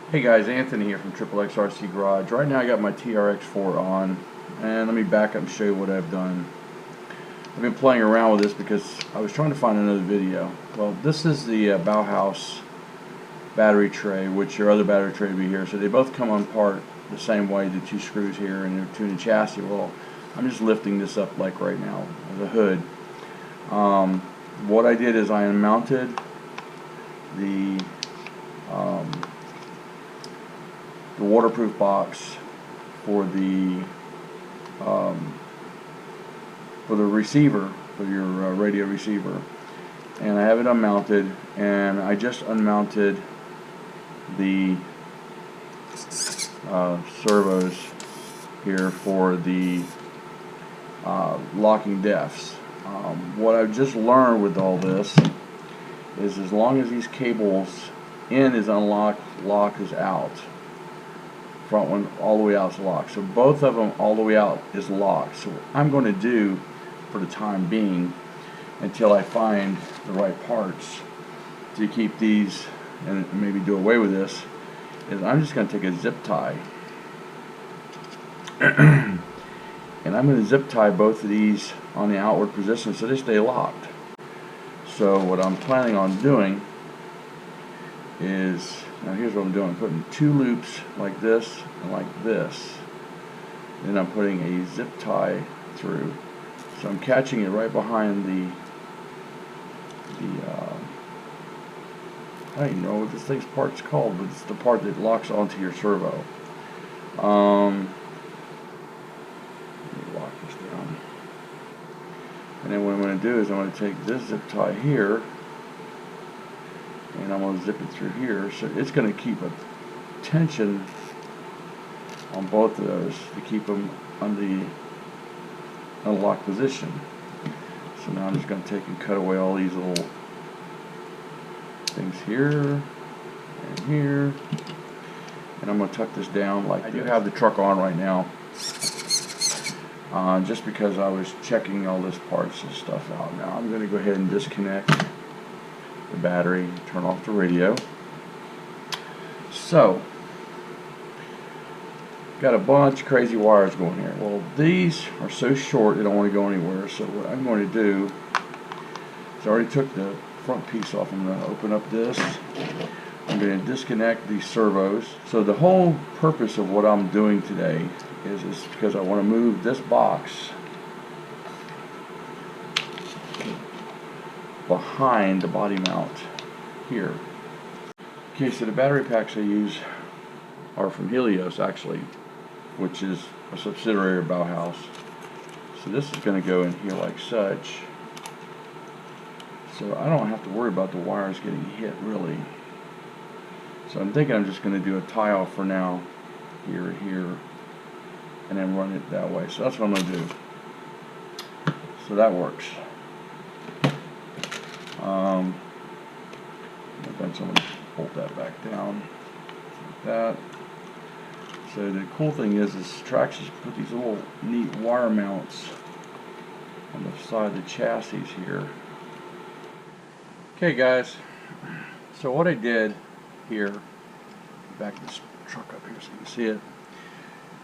Hey guys, Anthony here from XXRC Garage. Right now I got my TRX4 on, and let me back up and show you what I've done. I've been playing around with this because I was trying to find another video. Well, this is the Bauhaus battery tray, which your other battery tray will be here. So they both come on part the same way, the two screws here, and they're two in the chassis. Well, I'm just lifting this up like right now, the hood. What I did is I unmounted the waterproof box for the receiver, for your radio receiver, and I have it unmounted, and I just unmounted the servos here for the locking defs. What I've just learned with all this is as long as these cables in is unlocked, lock is out. Front one all the way out is locked. So both of them all the way out is locked. So what I'm going to do for the time being, until I find the right parts to keep these and maybe do away with this, is I'm just going to take a zip tie and I'm going to zip tie both of these on the outward position so they stay locked. So what I'm planning on doing is, now here's what I'm doing, putting two loops like this and like this, then I'm putting a zip tie through, so I'm catching it right behind the I don't even know what this thing's part's called, but it's the part that locks onto your servo. Let me lock this down, and then what I'm going to do is I'm going to take this zip tie here and I'm going to zip it through here, so it's going to keep a tension on both of those to keep them on the unlocked position. So now I'm just going to take and cut away all these little things here and here, and I'm going to tuck this down like I do have the truck on right now, just because I was checking all this parts and stuff out. Now I'm going to go ahead and disconnect the battery, turn off the radio. So, got a bunch of crazy wires going here. Well, these are so short they don't want to go anywhere. So what I'm going to do is I already took the front piece off. I'm going to open up this. I'm going to disconnect these servos. So the whole purpose of what I'm doing today is because I want to move this box behind the body mount here. Okay, so the battery packs I use are from Helios, actually, which is a subsidiary of Bauhaus. So this is going to go in here like such, so I don't have to worry about the wires getting hit really. So I'm thinking I'm just going to do a tie off for now, here and here, and then run it that way. So that's what I'm going to do. So that works. Eventually I'm going to bolt that back down like that. So the cool thing is Trax has put these little neat wire mounts on the side of the chassis here. Okay guys, so what I did here, back this truck up here so you can see it,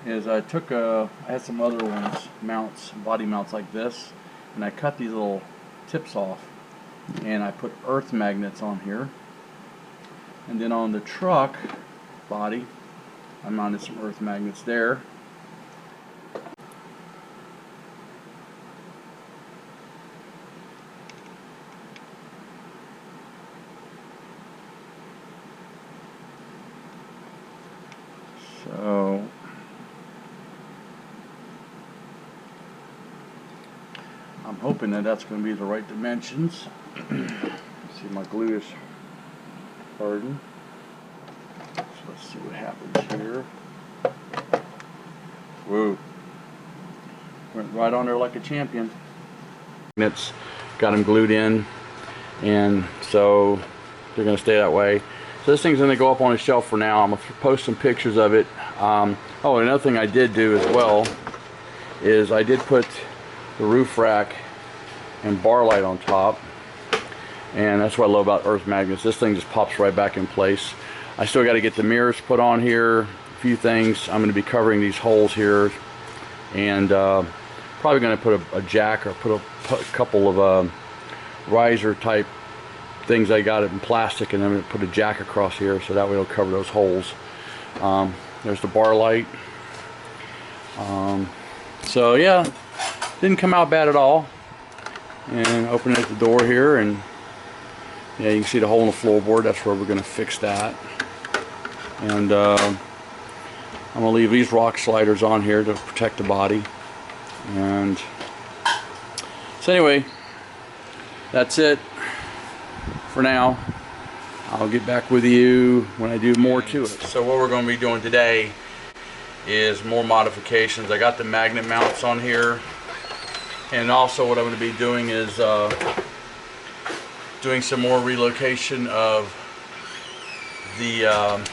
is I took I had some other ones, mounts, body mounts like this, and I cut these little tips off, and I put earth magnets on here, and then on the truck body I mounted some earth magnets there. So I'm hoping that that's going to be the right dimensions. See, my glue is hardened. So let's see what happens here. Whoa. Went right on there like a champion. It's got them glued in, and so they're going to stay that way. So this thing's going to go up on a shelf for now. I'm going to post some pictures of it. Oh, another thing I did do as well is I did put the roof rack and bar light on top, and that's what I love about earth magnets. This thing just pops right back in place. I still got to get the mirrors put on here, a few things. I'm going to be covering these holes here, and probably going to put a jack, or put a couple of riser type things I got it in plastic, and I'm going to put a jack across here so that way it'll cover those holes. There's the bar light. So yeah, didn't come out bad at all. And open it at the door here, and yeah, you can see the hole in the floorboard. That's where we're going to fix that. And I'm going to leave these rock sliders on here to protect the body. And so anyway, that's it for now. I'll get back with you when I do more to it. So what we're going to be doing today is more modifications. I got the magnet mounts on here, and also what I'm going to be doing is doing some more relocation of the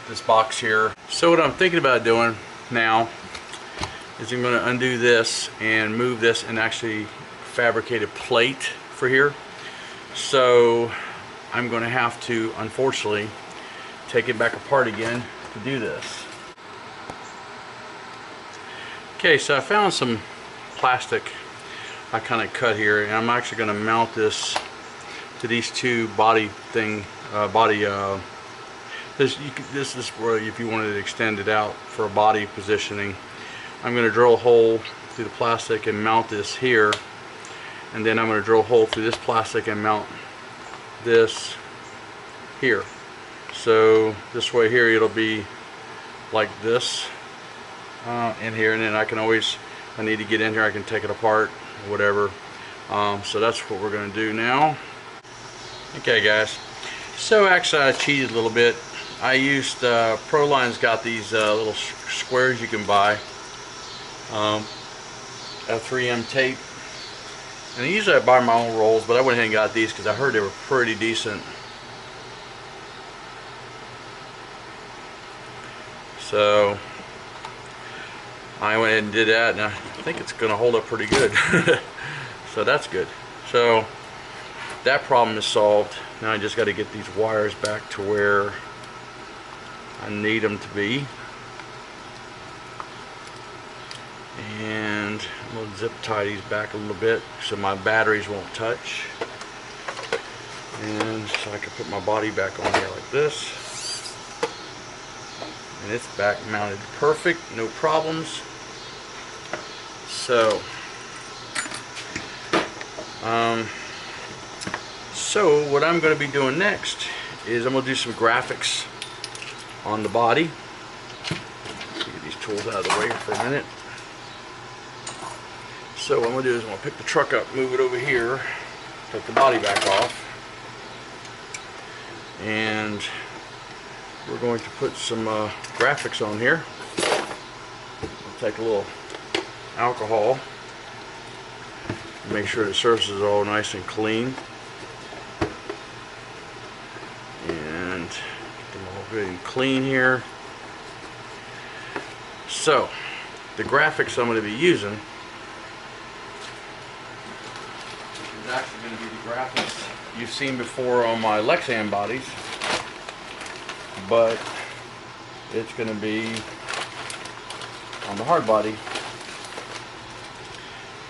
this box here. So what I'm thinking about doing now is I'm going to undo this and move this and actually fabricate a plate for here. So I'm going to have to, unfortunately, take it back apart again to do this. Okay, so I found some plastic I kind of cut here, and I'm actually going to mount this to these two body thing, this is where if you wanted to extend it out for a body positioning. I'm going to drill a hole through the plastic and mount this here, and then I'm going to drill a hole through this plastic and mount this here. So this way here it'll be like this in here, and then I can always, if I need to get in here, I can take it apart or whatever. So that's what we're going to do now. Okay guys, so actually I cheated a little bit. I used Proline's got these little squares you can buy, a 3M tape, and usually I buy my own rolls, but I went ahead and got these because I heard they were pretty decent. So I went ahead and did that, and I think it's going to hold up pretty good. So that's good. So that problem is solved. Now I just got to get these wires back to where I need them to be. And I'm going to zip tie these back a little bit so my batteries won't touch. And so I can put my body back on here like this. And it's back mounted perfect, no problems. So what I'm going to be doing next is I'm going to do some graphics on the body. Get these tools out of the way for a minute. So what I'm going to do is I'm going to pick the truck up, move it over here, take the body back off, and we're going to put some graphics on here. We'll take a little alcohol, make sure the surface is all nice and clean, and get them all good and clean here. So the graphics I'm going to be using is actually going to be the graphics you've seen before on my Lexan bodies, but it's going to be on the Hardbody.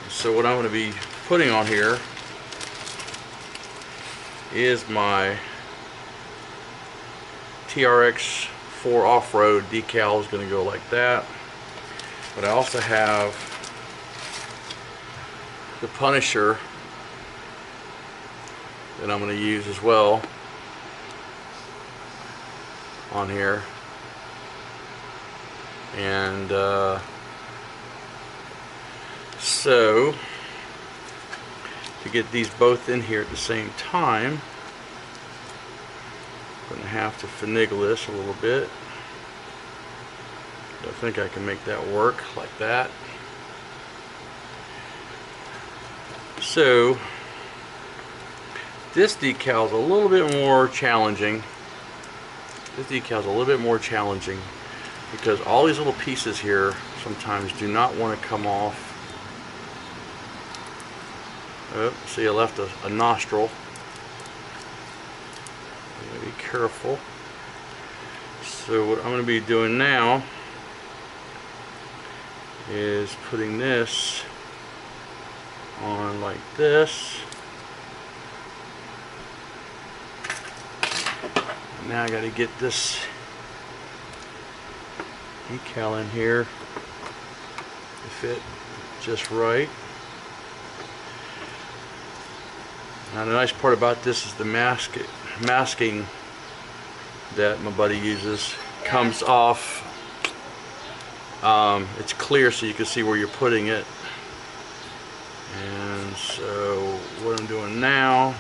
So what I'm going to be putting on here is my TRX4 off-road decal. Is going to go like that, but I also have the Punisher that I'm going to use as well on here. And so to get these both in here at the same time, I'm going to have to finagle this a little bit. I think I can make that work like that. So this decal is a little bit more challenging. This decal is a little bit more challenging because all these little pieces here sometimes do not want to come off. Oh, see, I left a nostril. careful. So what I'm going to be doing now is putting this on like this. And now I got to get this decal in here to fit just right. Now the nice part about this is the masking that my buddy uses comes off. It's clear so you can see where you're putting it. And so what I'm doing now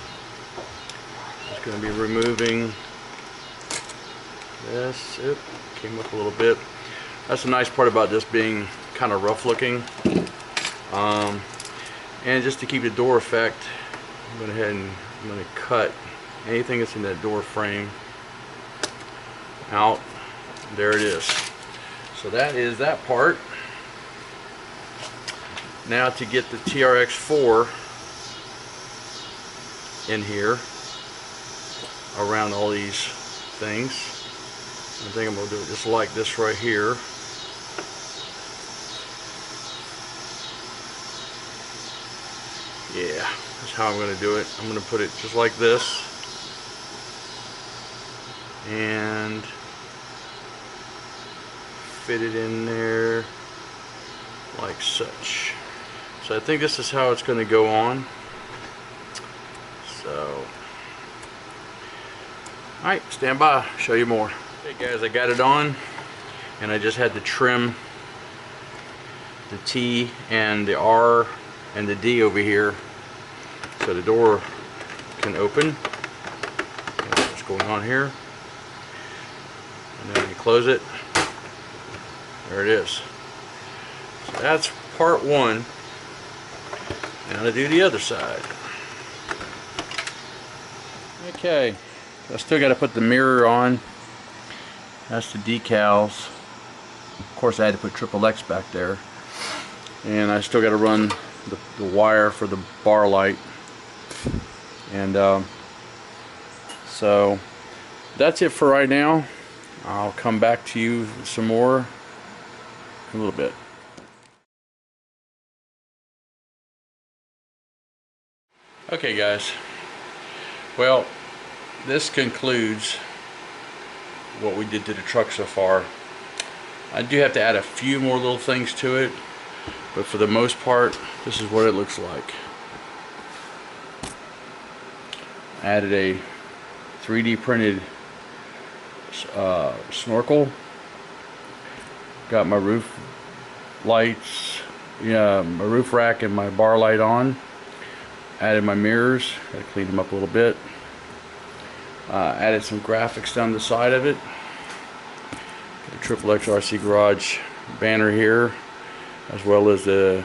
is going to be removing this. Oop, came up a little bit. That's the nice part about this being kind of rough looking. And just to keep the door effect, I'm going to go ahead and I'm going to cut anything that's in that door frame out. There it is. So that is that part. Now to get the TRX4 in here around all these things. I think I'm going to do it just like this right here. Yeah, that's how I'm going to do it. I'm going to put it just like this. And fit it in there like such. So I think this is how it's going to go on. So, alright, stand by, show you more. Okay guys, I got it on, and I just had to trim the T and the R and the D over here so the door can open. What's going on here? And then you close it. There it is. So that's part one. Now to do the other side. Okay, I still got to put the mirror on. That's the decals. Of course I had to put XXX back there. And I still got to run the wire for the bar light. And so that's it for right now. I'll come back to you some more in a little bit. Okay guys, well, this concludes what we did to the truck so far. I do have to add a few more little things to it, but for the most part this is what it looks like. I added a 3D printed snorkel, got my roof lights, my roof rack and my bar light on. Added my mirrors, got to clean them up a little bit. Added some graphics down the side of it. Got a XXX RC Garage banner here, as well as the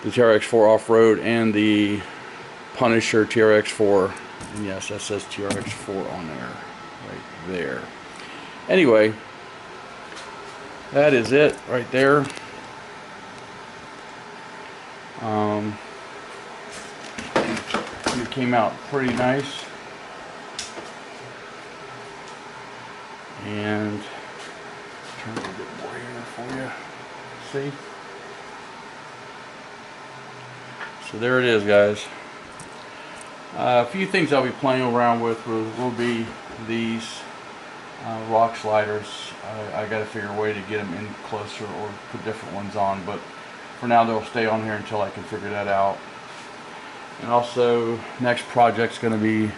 TRX4 off-road and the Punisher TRX4. And yes, that says TRX4 on there, right there. Anyway, that is it right there. It came out pretty nice, and turn a bit more here for you. See? So there it is, guys. A few things I'll be playing around with will be these rock sliders. I got to figure a way to get them in closer or put different ones on, but for now they'll stay on here until I can figure that out. And also, next project's going to be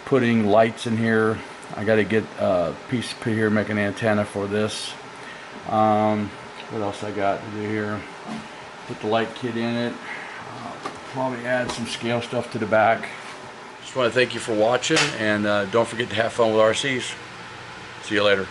putting lights in here. I got to get a piece put here, make an antenna for this. What else I got to do here? Put the light kit in it. Probably add some scale stuff to the back. Just want to thank you for watching, and don't forget to have fun with RCs. See you later.